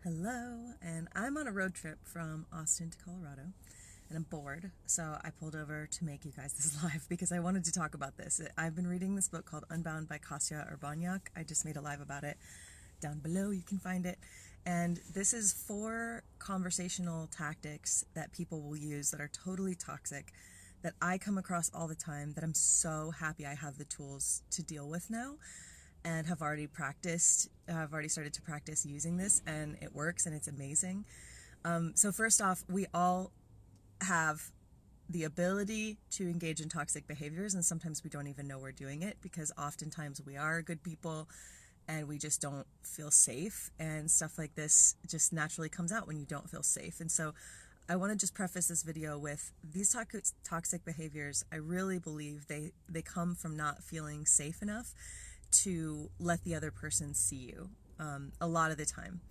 Hello, and I'm on a road trip from Austin to Colorado, and I'm bored, so I pulled over to make you guys this live because I wanted to talk about this. I've been reading this book called Unbound by Kasia Urbaniak. I just made a live about it. Down below, you can find it. And this is 4 conversational tactics that people will use that are totally toxic, that I come across all the time, that I'm so happy I have the tools to deal with now and have already practiced. I've already started to practice using this, and it works, and it's amazing. So first off, we all have the ability to engage in toxic behaviors, and sometimes we don't even know we're doing it because oftentimes we are good people and we just don't feel safe, and stuff like this just naturally comes out when you don't feel safe. And so I want to just preface this video with these toxic behaviors. I really believe they come from not feeling safe enough to let the other person see you a lot of the time.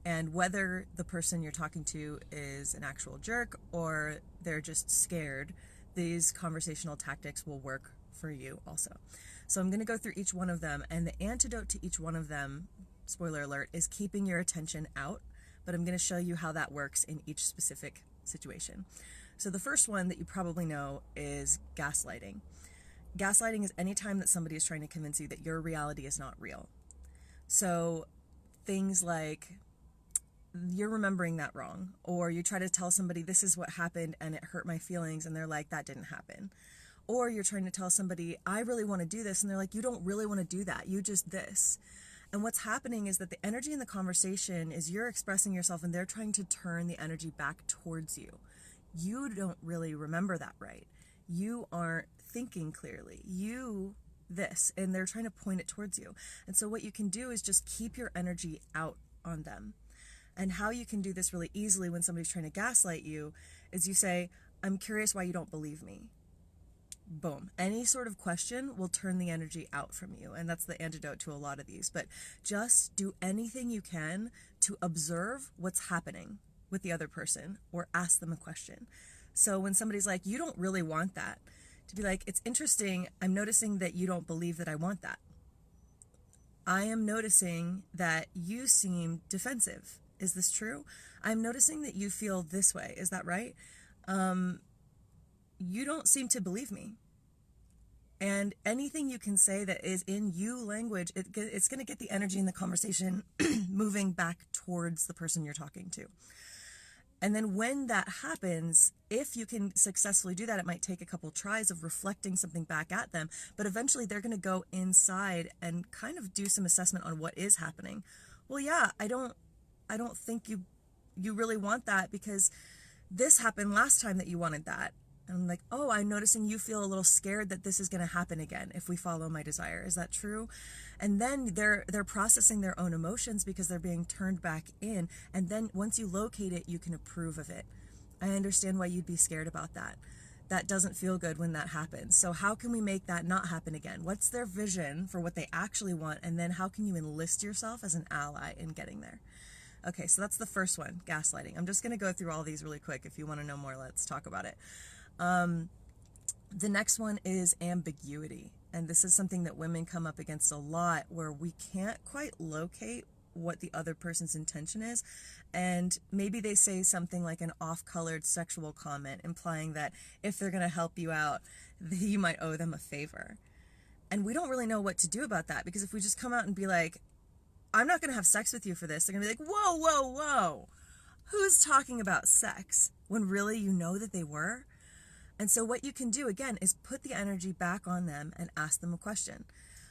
And whether the person you're talking to is an actual jerk or they're just scared, these conversational tactics will work for you also. So I'm going to go through each one of them, and the antidote to each one of them, spoiler alert, is keeping your attention out, but I'm going to show you how that works in each specific situation. So the first one that you probably know is gaslighting. Gaslighting is any time that somebody is trying to convince you that your reality is not real. So things like you're remembering that wrong, or you try to tell somebody this is what happened and it hurt my feelings, and they're like, that didn't happen. Or you're trying to tell somebody, I really want to do this, and they're like, you don't really want to do that, you just this. And what's happening is that the energy in the conversation is you're expressing yourself and they're trying to turn the energy back towards you. You don't really remember that right. You aren't thinking clearly. You this, and they're trying to point it towards you. And so what you can do is just keep your energy out on them. And how you can do this really easily when somebody's trying to gaslight you is you say, I'm curious why you don't believe me. Boom. Any sort of question will turn the energy out from you. And that's the antidote to a lot of these. But just do anything you can to observe what's happening with the other person or ask them a question. So when somebody's like, you don't really want that, to be like, it's interesting, I'm noticing that you don't believe that I want that. I am noticing that you seem defensive. Is this true? I'm noticing that you feel this way. Is that right? You don't seem to believe me. And anything you can say that is in you language, it's going to get the energy in the conversation moving back towards the person you're talking to. And then when that happens, if you can successfully do that, it might take a couple tries of reflecting something back at them, but eventually they're going to go inside and kind of do some assessment on what is happening. Well, yeah, I don't think you really want that because this happened last time that you wanted that. And I'm like, oh, I'm noticing you feel a little scared that this is going to happen again if we follow my desire. Is that true? And then they're processing their own emotions because they're being turned back in. And then once you locate it, you can approve of it. I understand why you'd be scared about that. That doesn't feel good when that happens. So how can we make that not happen again? What's their vision for what they actually want? And then how can you enlist yourself as an ally in getting there? Okay, so that's the first one, gaslighting. I'm just going to go through all these really quick. If you want to know more, let's talk about it. The next one is ambiguity. And this is something that women come up against a lot, where we can't quite locate what the other person's intention is. And maybe they say something like an off-colored sexual comment, implying that if they're going to help you out, you might owe them a favor. And we don't really know what to do about that, because if we just come out and be like, I'm not going to have sex with you for this, they're going to be like, whoa, whoa, whoa. Who's talking about sex? When really you know that they were? And so what you can do, again, is put the energy back on them and ask them a question.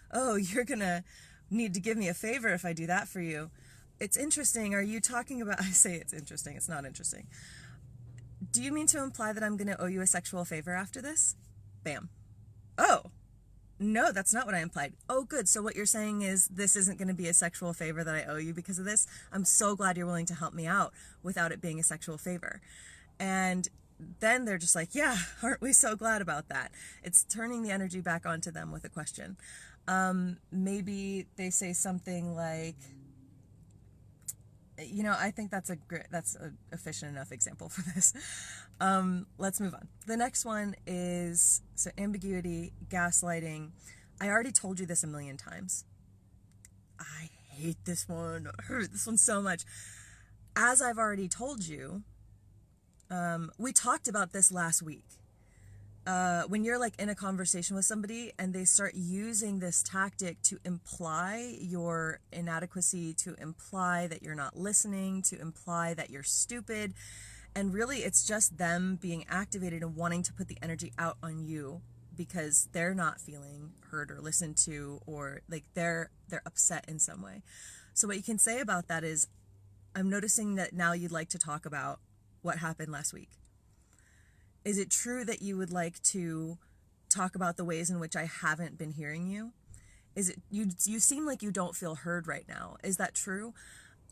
Oh, you're going to need to give me a favor if I do that for you. It's interesting. Are you talking about... I say it's interesting. It's not interesting. Do you mean to imply that I'm going to owe you a sexual favor after this? Bam. Oh, no, that's not what I implied. Oh, good. So what you're saying is this isn't going to be a sexual favor that I owe you because of this? I'm so glad you're willing to help me out without it being a sexual favor. And then they're just like, yeah, aren't we so glad about that? It's turning the energy back onto them with a question. Maybe they say something like, I think that's a efficient enough example for this. Let's move on. The next one is, so ambiguity, gaslighting. I already told you this a million times. I hate this one. I hate this one so much. as I've already told you, we talked about this last week. When you're like in a conversation with somebody and they start using this tactic to imply your inadequacy, to imply that you're not listening, to imply that you're stupid, and really it's just them being activated and wanting to put the energy out on you because they're not feeling heard or listened to, or like they're upset in some way. So what you can say about that is, I'm noticing that now you'd like to talk about what happened last week. Is it true that you would like to talk about the ways in which I haven't been hearing you? Is it you seem like you don't feel heard right now. Is that true?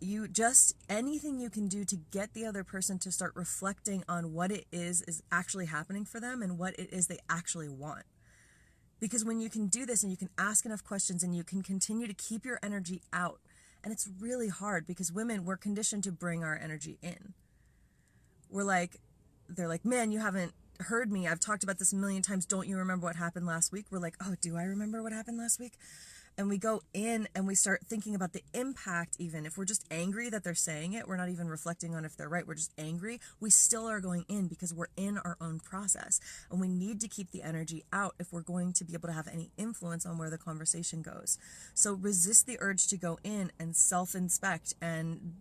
You just, anything you can do to get the other person to start reflecting on what it is actually happening for them and what it is they actually want. Because when you can do this and you can ask enough questions and you can continue to keep your energy out, and it's really hard because women, we're conditioned to bring our energy in. They're like, man, you haven't heard me. I've talked about this a million times. Don't you remember what happened last week? We're like, oh, do I remember what happened last week? And we go in and we start thinking about the impact. Even if we're just angry that they're saying it, we're not even reflecting on if they're right. We're just angry. We still are going in because we're in our own process. And we need to keep the energy out if we're going to be able to have any influence on where the conversation goes. So resist the urge to go in and self-inspect and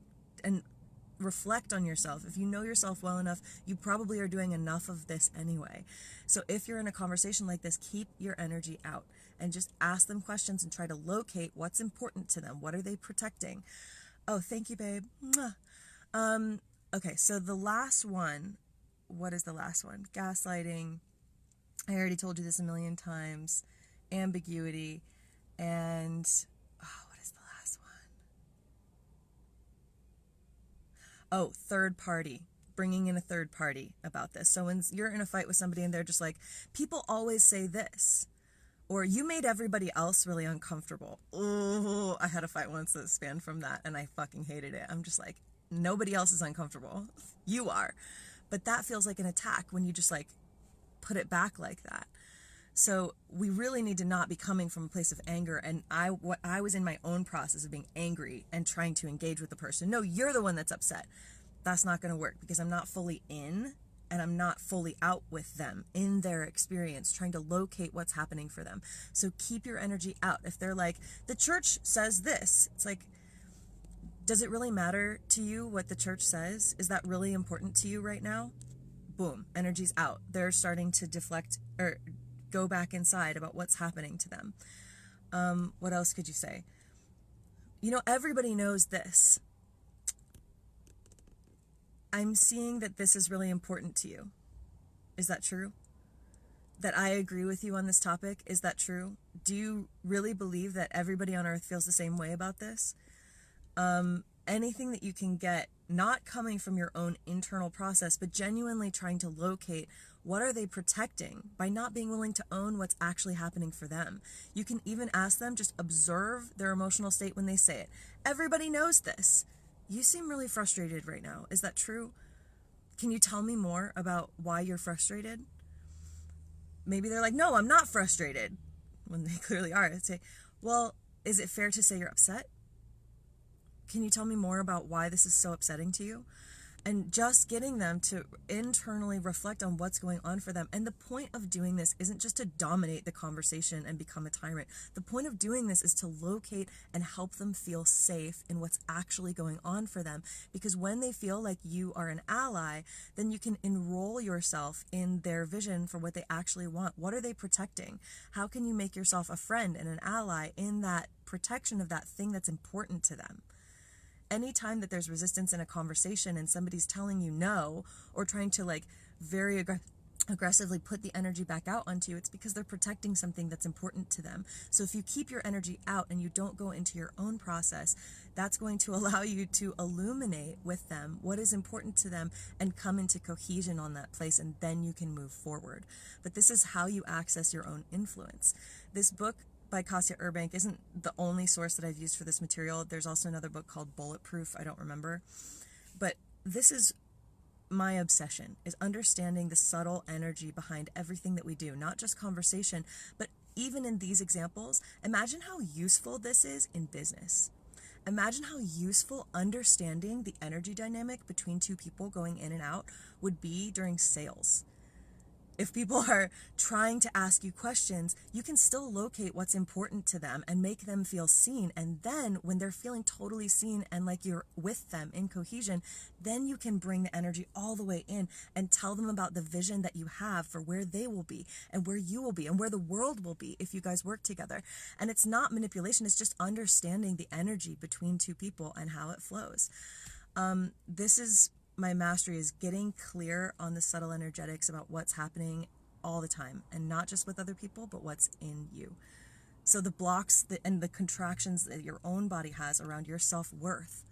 reflect on yourself. If you know yourself well enough, you probably are doing enough of this anyway. So if you're in a conversation like this, keep your energy out and just ask them questions and try to locate what's important to them. What are they protecting? Oh, thank you, babe. Mwah. Okay, so the last one, what is the last one? Gaslighting. I already told you this a million times. Ambiguity. And what is the last one? Oh, third party. Bringing in a third party about this. So when you're in a fight with somebody and they're just like, people always say this, or you made everybody else really uncomfortable. Oh, I had a fight once that spanned from that and I fucking hated it. I'm just like, nobody else is uncomfortable. You are. But that feels like an attack when you just like put it back like that. So we really need to not be coming from a place of anger. And I was in my own process of being angry and trying to engage with the person. No, you're the one that's upset. That's not going to work because I'm not fully in and I'm not fully out with them in their experience, trying to locate what's happening for them. So keep your energy out. If they're like, the church says this, it's like, does it really matter to you what the church says? Is that really important to you right now? Boom, energy's out. They're starting to deflect or go back inside about what's happening to them. What else could you say? You know, everybody knows this. I'm seeing that this is really important to you. Is that true? That I agree with you on this topic? Is that true? Do you really believe that everybody on earth feels the same way about this? Anything that you can get, not coming from your own internal process, but genuinely trying to locate what are they protecting by not being willing to own what's actually happening for them. You can even ask them, just observe their emotional state when they say it. Everybody knows this. You seem really frustrated right now. Is that true? Can you tell me more about why you're frustrated? Maybe they're like, no, I'm not frustrated, when they clearly are. I'd say, well, is it fair to say you're upset? Can you tell me more about why this is so upsetting to you? And just getting them to internally reflect on what's going on for them. And the point of doing this isn't just to dominate the conversation and become a tyrant. The point of doing this is to locate and help them feel safe in what's actually going on for them. Because when they feel like you are an ally, then you can enroll yourself in their vision for what they actually want. What are they protecting? How can you make yourself a friend and an ally in that protection of that thing that's important to them? Anytime that there's resistance in a conversation and somebody's telling you no or trying to like very aggressively put the energy back out onto you, it's because they're protecting something that's important to them. So if you keep your energy out and you don't go into your own process, that's going to allow you to illuminate with them what is important to them and come into cohesion on that place, and then you can move forward. But this is how you access your own influence. This book by Kasia Urbank isn't the only source that I've used for this material. There's also another book called Bulletproof. I don't remember. But this is my obsession, is understanding the subtle energy behind everything that we do, not just conversation, but even in these examples. Imagine how useful this is in business. Imagine how useful understanding the energy dynamic between two people going in and out would be during sales. If people are trying to ask you questions, you can still locate what's important to them and make them feel seen. And then when they're feeling totally seen and like you're with them in cohesion, then you can bring the energy all the way in and tell them about the vision that you have for where they will be and where you will be and where the world will be if you guys work together. And it's not manipulation, it's just understanding the energy between two people and how it flows. This is my mastery, is getting clear on the subtle energetics about what's happening all the time, and not just with other people, but what's in you. So the blocks and the contractions that your own body has around your self-worth,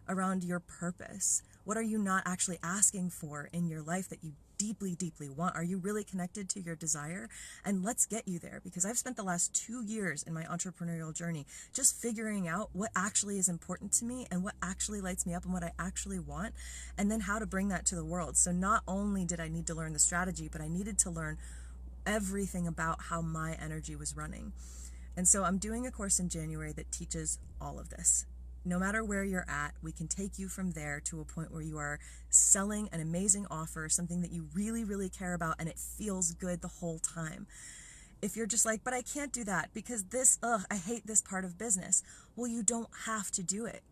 around your purpose. What are you not actually asking for in your life that you deeply, deeply want? Are you really connected to your desire? And let's get you there, because I've spent the last 2 years in my entrepreneurial journey just figuring out what actually is important to me and what actually lights me up and what I actually want, and then how to bring that to the world. So not only did I need to learn the strategy, but I needed to learn everything about how my energy was running. And so I'm doing a course in January that teaches all of this. No matter where you're at, we can take you from there to a point where you are selling an amazing offer, something that you really, really care about, and it feels good the whole time. If you're just like, but I can't do that because I hate this part of business. Well, you don't have to do it.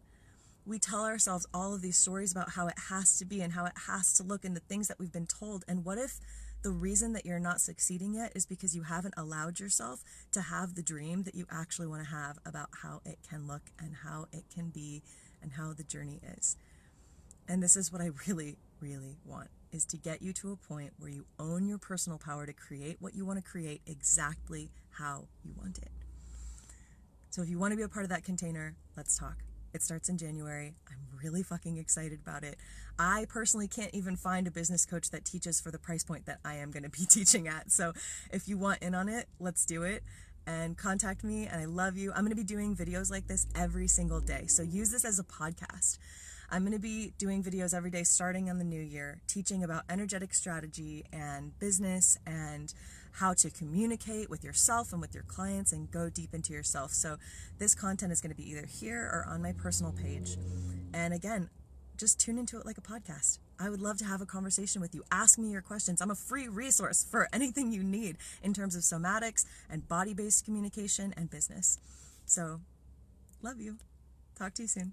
We tell ourselves all of these stories about how it has to be and how it has to look and the things that we've been told. And what if the reason that you're not succeeding yet is because you haven't allowed yourself to have the dream that you actually want to have about how it can look and how it can be and how the journey is. And this is what I really, really want, is to get you to a point where you own your personal power to create what you want to create exactly how you want it. So if you want to be a part of that container, let's talk. It starts in January. I'm really fucking excited about it. I personally can't even find a business coach that teaches for the price point that I am going to be teaching at. So if you want in on it, let's do it and contact me. And I love you. I'm going to be doing videos like this every single day. So use this as a podcast. I'm going to be doing videos every day starting on the new year, teaching about energetic strategy and business and how to communicate with yourself and with your clients and go deep into yourself. So this content is going to be either here or on my personal page. And again, just tune into it like a podcast. I would love to have a conversation with you. Ask me your questions. I'm a free resource for anything you need in terms of somatics and body-based communication and business. So, love you. Talk to you soon.